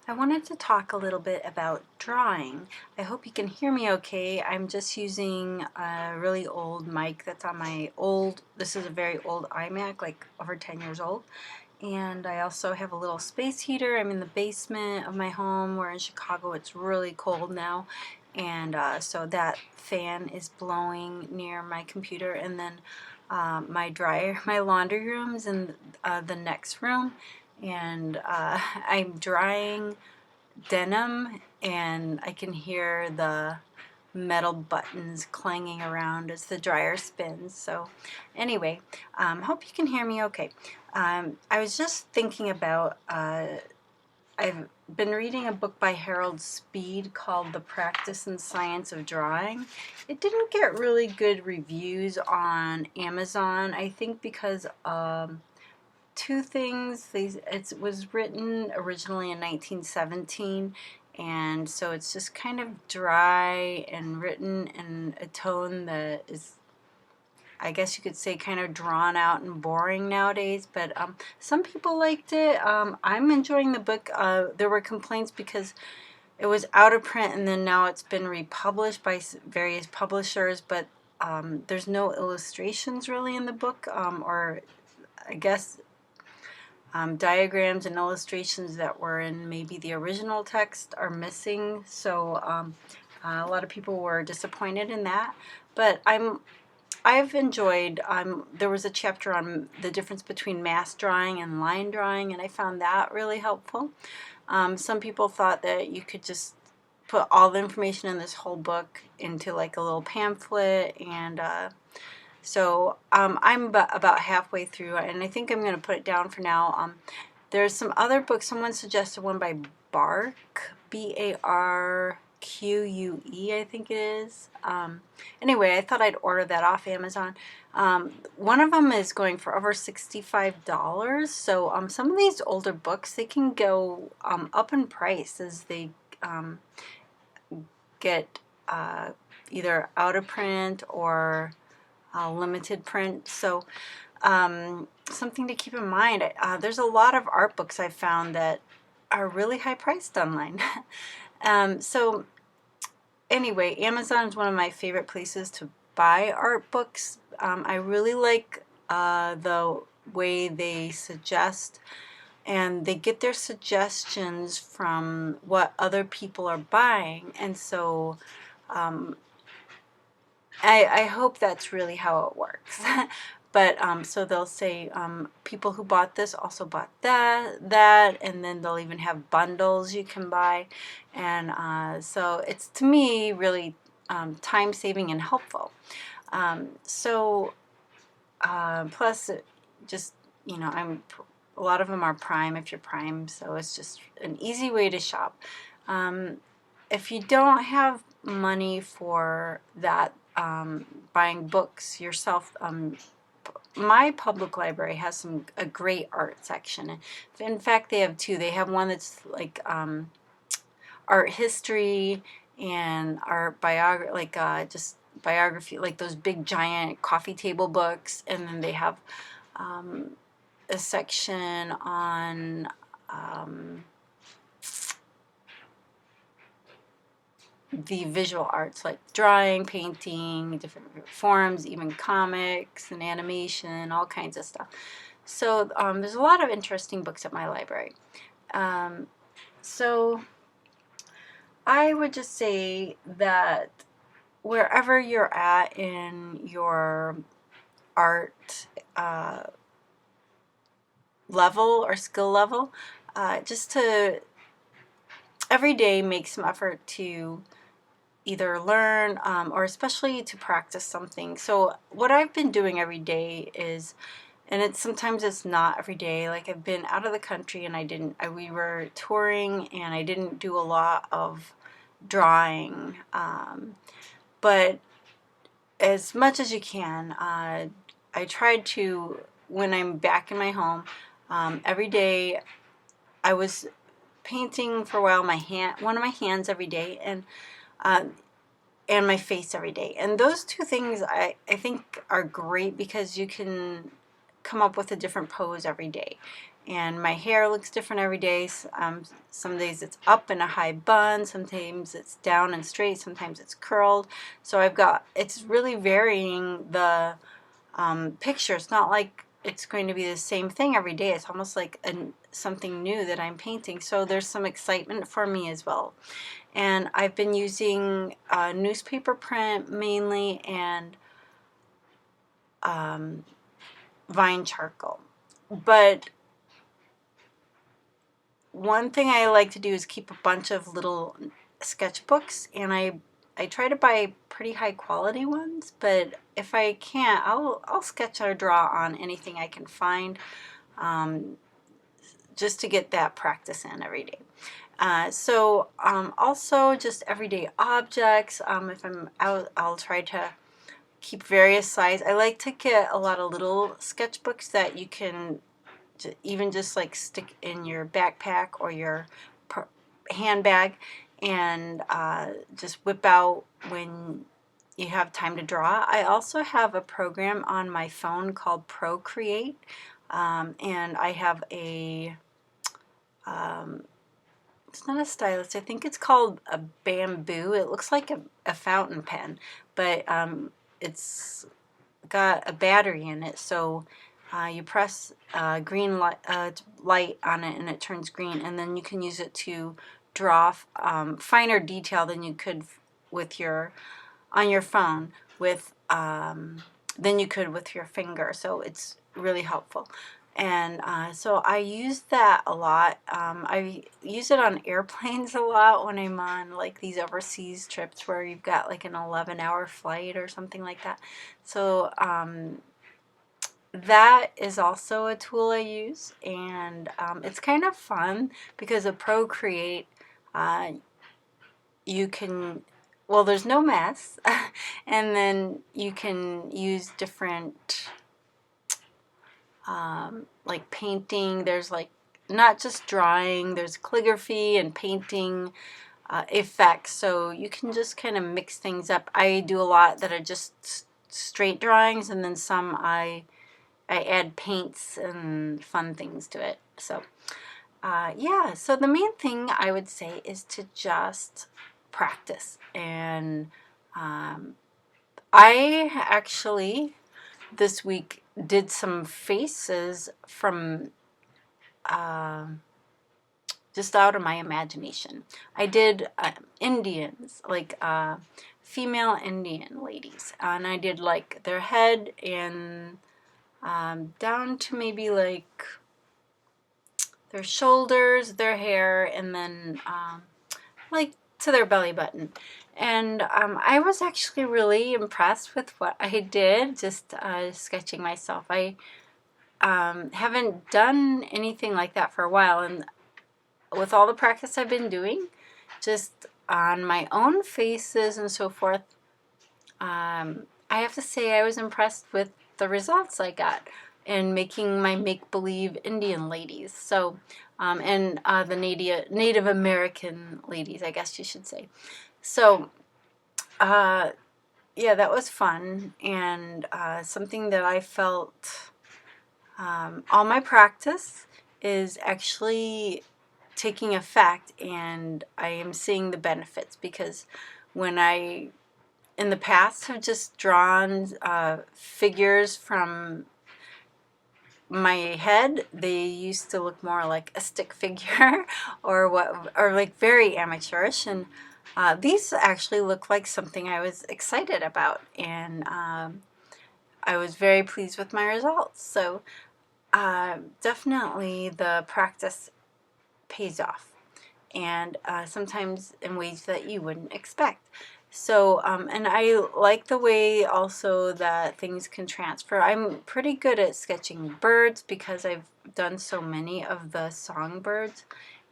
I wanted to talk a little bit about drawing. I hope you can hear me okay. I'm just using a really old mic that's on my this is a very old iMac, like over 10 years old. And I also have a little space heater. I'm in the basement of my home. We're in Chicago. It's really cold now. And so that fan is blowing near my computer. And then my laundry room's in the next room. And I'm drying denim and I can hear the metal buttons clanging around as the dryer spins. So anyway, hope you can hear me okay. I was just thinking about, I've been reading a book by Harold Speed called The Practice and Science of Drawing. It didn't get really good reviews on Amazon, I think because two things. It was written originally in 1917, and so it's just kind of dry and written in a tone that is, I guess you could say, kind of drawn out and boring nowadays, but some people liked it. I'm enjoying the book. There were complaints because it was out of print and then now it's been republished by various publishers, but there's no illustrations really in the book, or I guess diagrams and illustrations that were in maybe the original text are missing, so a lot of people were disappointed in that. But I've enjoyed, there was a chapter on the difference between mass drawing and line drawing, and I found that really helpful. Some people thought that you could just put all the information in this whole book into like a little pamphlet, and so I'm about halfway through, and I think I'm going to put it down for now. There's some other books. Someone suggested one by Barque, Barque, I think it is. Anyway, I thought I'd order that off Amazon. One of them is going for over $65. So some of these older books, they can go up in price as they get either out of print or limited print. So something to keep in mind. There's a lot of art books I've found that are really high priced online. So anyway, Amazon is one of my favorite places to buy art books. I really like the way they suggest, and they get their suggestions from what other people are buying, and so I hope that's really how it works. But so they'll say people who bought this also bought that, and then they'll even have bundles you can buy, and so it's, to me, really time saving and helpful. Plus, just, a lot of them are Prime if you're Prime, so it's just an easy way to shop. If you don't have money for that, buying books yourself, my public library has a great art section. In fact, they have two. They have one that's like art history and art biography, like just biography, like those big giant coffee table books, and then they have a section on the visual arts, like drawing, painting, different forms, even comics and animation, all kinds of stuff. So there's a lot of interesting books at my library. So I would just say that wherever you're at in your art level or skill level, just to every day make some effort to either learn or especially to practice something. So what I've been doing every day is, and sometimes it's not every day, like I've been out of the country and we were touring and I didn't do a lot of drawing, but as much as you can, I tried to, when I'm back in my home, every day I was painting for a while, one of my hands every day, and my face every day. And those two things I think are great because you can come up with a different pose every day. and my hair looks different every day. Some days it's up in a high bun, sometimes it's down and straight, sometimes it's curled. So it's really varying the picture. It's not like it's going to be the same thing every day. It's almost like something new that I'm painting. So there's some excitement for me as well. And I've been using newspaper print mainly, and vine charcoal. But one thing I like to do is keep a bunch of little sketchbooks, and I try to buy pretty high quality ones, but if I can't, I'll sketch or draw on anything I can find, just to get that practice in every day. Also just everyday objects. If I'm out, I'll try to keep various size. I like to get a lot of little sketchbooks that you can even just like stick in your backpack or your handbag, and just whip out when you have time to draw. I also have a program on my phone called Procreate, and I have it's not a stylus. I think it's called a bamboo. It looks like a fountain pen, but it's got a battery in it. So you press green light on it, and it turns green, and then you can use it to draw finer detail than you could on your phone than you could with your finger. So it's really helpful. And so I use that a lot. I use it on airplanes a lot when I'm on like these overseas trips where you've got like an 11-hour flight or something like that. So that is also a tool I use, and it's kind of fun because of Procreate. You can, well, there's no mess, and then you can use different like painting. There's like not just drawing, there's calligraphy and painting effects, so you can just kind of mix things up. I do a lot that are just straight drawings, and then some I add paints and fun things to it. So yeah, so the main thing I would say is to just practice. And I actually this week did some faces from just out of my imagination. I did Indians, like female Indian ladies, and I did like their head and down to maybe like their shoulders, their hair, and then like to their belly button. And I was actually really impressed with what I did, just sketching myself. I haven't done anything like that for a while, and with all the practice I've been doing, just on my own faces and so forth, I have to say I was impressed with the results I got in making my make-believe Indian ladies. So, and the Native American ladies, I guess you should say. So, yeah, that was fun, and something that I felt all my practice is actually taking effect, and I am seeing the benefits, because when I in the past have just drawn figures from my head, they used to look more like a stick figure or like very amateurish, and these actually look like something I was excited about, and I was very pleased with my results. So definitely the practice pays off, and sometimes in ways that you wouldn't expect. So, and I like the way also that things can transfer. I'm pretty good at sketching birds because I've done so many of the songbirds,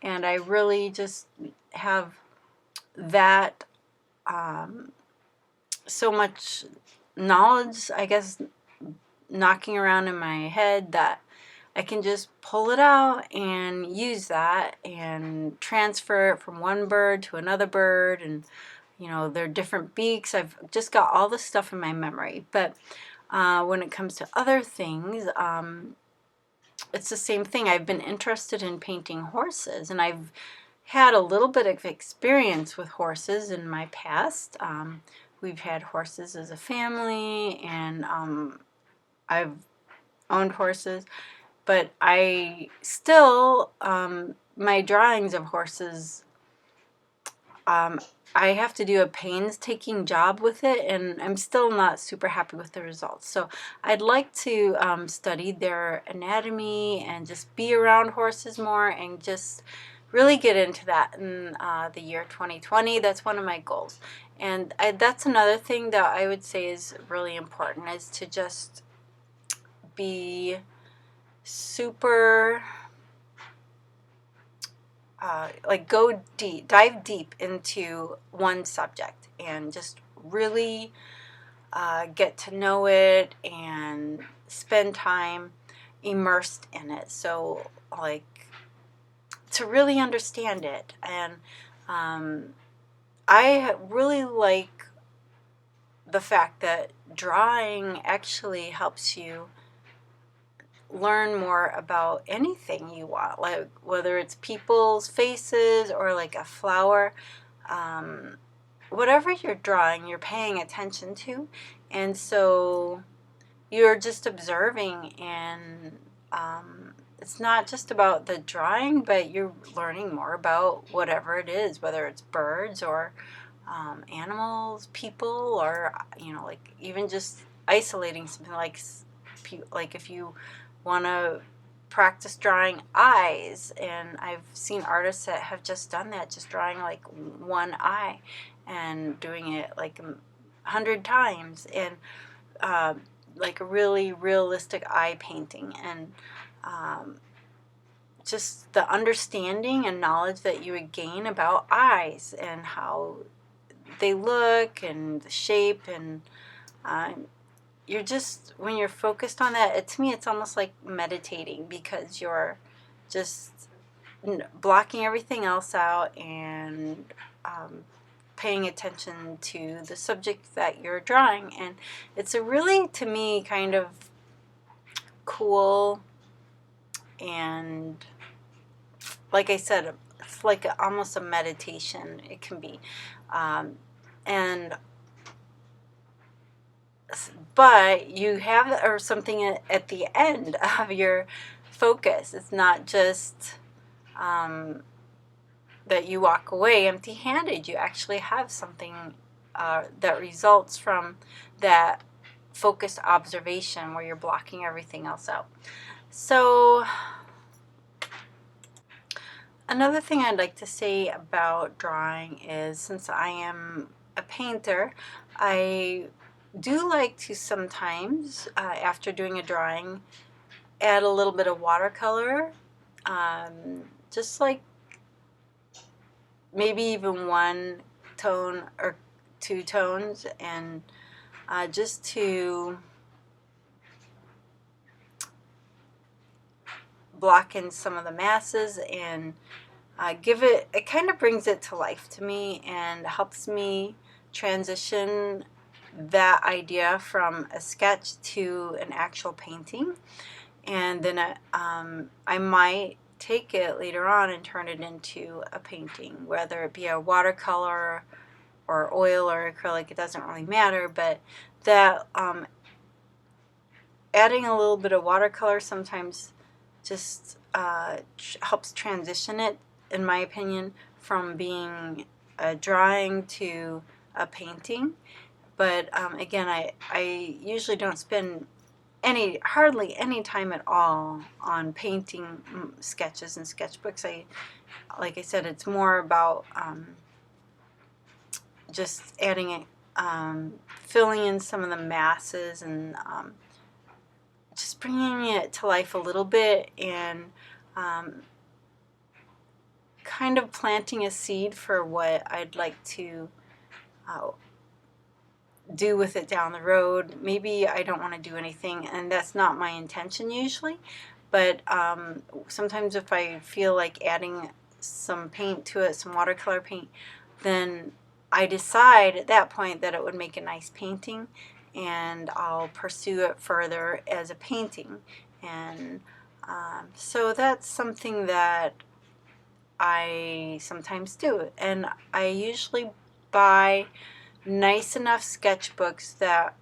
and I really just have that so much knowledge, I guess, knocking around in my head, that I can just pull it out and use that and transfer it from one bird to another bird, and you know, they're different beaks. I've just got all this stuff in my memory. But when it comes to other things, it's the same thing. I've been interested in painting horses, and I've had a little bit of experience with horses in my past. We've had horses as a family, and I've owned horses, but I still, my drawings of horses, um, I have to do a painstaking job with it, and I'm still not super happy with the results. So I'd like to study their anatomy and just be around horses more and just really get into that in the year 2020. That's one of my goals. And that's another thing that I would say is really important, is to just be super like go deep, dive deep into one subject and just really get to know it and spend time immersed in it. So, like, to really understand it. And I really like the fact that drawing actually helps you learn more about anything you want, like whether it's people's faces or like a flower. Whatever you're drawing, you're paying attention to, and so you're just observing, and it's not just about the drawing, but you're learning more about whatever it is, whether it's birds or animals, people, or like even just isolating something like if you want to practice drawing eyes, and I've seen artists that have just done that, just drawing like one eye and doing it like 100 times, and like a really realistic eye painting, and just the understanding and knowledge that you would gain about eyes and how they look and the shape, and you're just, when you're focused on that, to me it's almost like meditating, because you're just blocking everything else out and paying attention to the subject that you're drawing. And it's a really, to me, kind of cool, and like I said, it's like almost a meditation. It can be, and but you have or something at the end of your focus. It's not just that you walk away empty-handed. You actually have something that results from that focused observation where you're blocking everything else out. So another thing I'd like to say about drawing is, since I am a painter, I do like to sometimes, after doing a drawing, add a little bit of watercolor, just like maybe even one tone or two tones, and just to block in some of the masses and it kind of brings it to life to me and helps me transition that idea from a sketch to an actual painting. And then I might take it later on and turn it into a painting, whether it be a watercolor or oil or acrylic. It doesn't really matter, but that adding a little bit of watercolor sometimes just helps transition it, in my opinion, from being a drawing to a painting. But again, I usually don't spend hardly any time at all on painting sketches and sketchbooks. Like I said, it's more about just adding it, filling in some of the masses, and just bringing it to life a little bit, and kind of planting a seed for what I'd like to do with it down the road. Maybe I don't want to do anything, and that's not my intention usually, but sometimes if I feel like adding some paint to it, some watercolor paint, then I decide at that point that it would make a nice painting, and I'll pursue it further as a painting. And So that's something that I sometimes do, and I usually buy nice enough sketchbooks that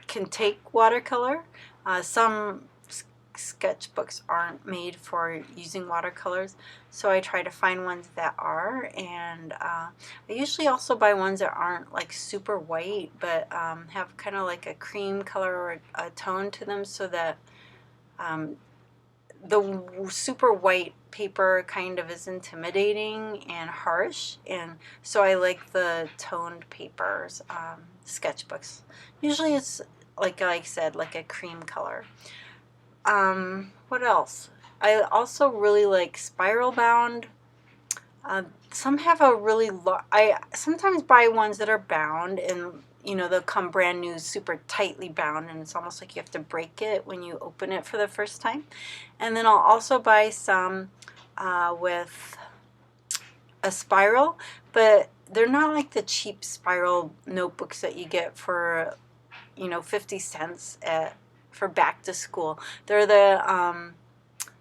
can take watercolor. Some sketchbooks aren't made for using watercolors, so I try to find ones that are, and I usually also buy ones that aren't like super white, but have kind of like a cream color or a tone to them, so that um, the super white paper kind of is intimidating and harsh, and so I like the toned papers, sketchbooks. Usually it's like I said, like a cream color. What else? I also really like spiral bound. Some have a really I sometimes buy ones that are bound, and they'll come brand new, super tightly bound, and it's almost like you have to break it when you open it for the first time. And then I'll also buy some with a spiral, but they're not like the cheap spiral notebooks that you get for 50 cents for back to school. They're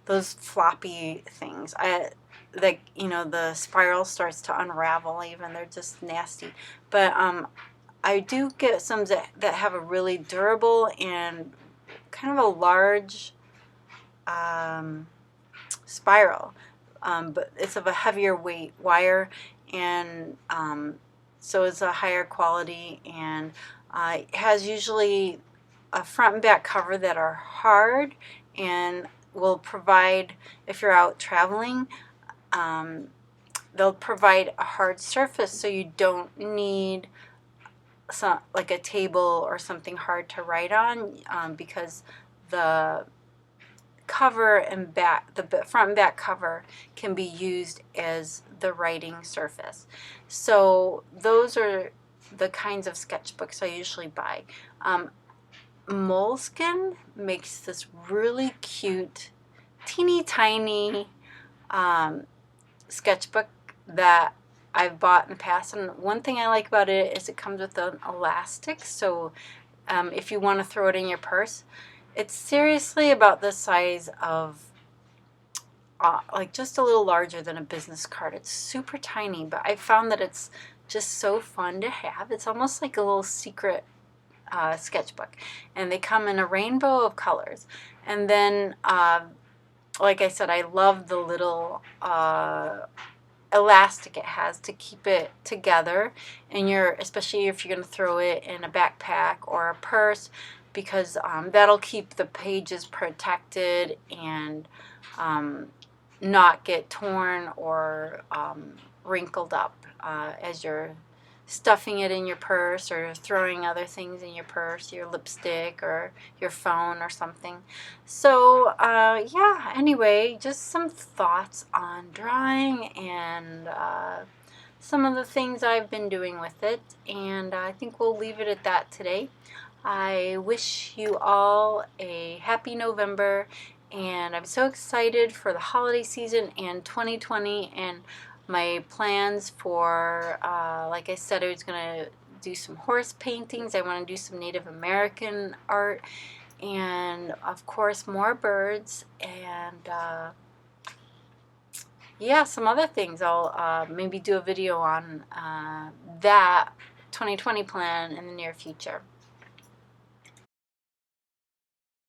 those floppy things. The spiral starts to unravel even. They're just nasty. But I do get some that have a really durable and kind of a large spiral. But it's of a heavier weight wire, and so it's a higher quality, and it has usually a front and back cover that are hard and will provide, if you're out traveling, they'll provide a hard surface, so you don't need like a table or something hard to write on, because the cover and back, the front and back cover can be used as the writing surface. So those are the kinds of sketchbooks I usually buy. Moleskin makes this really cute, teeny tiny sketchbook that I've bought in the past, and one thing I like about it is it comes with an elastic, so if you want to throw it in your purse, it's seriously about the size of like just a little larger than a business card. It's super tiny, but I found that it's just so fun to have. It's almost like a little secret sketchbook, and they come in a rainbow of colors. And then like I said, I love the little elastic it has to keep it together, and especially if you're going to throw it in a backpack or a purse, because that'll keep the pages protected and not get torn or wrinkled up as you're stuffing it in your purse or throwing other things in your purse, your lipstick or your phone or something. So yeah, anyway, just some thoughts on drawing and some of the things I've been doing with it, and I think we'll leave it at that today. I wish you all a happy November, and I'm so excited for the holiday season and 2020 and my plans for, like I said, I was going to do some horse paintings. I want to do some Native American art, and of course more birds, and yeah, some other things. I'll maybe do a video on that 2020 plan in the near future.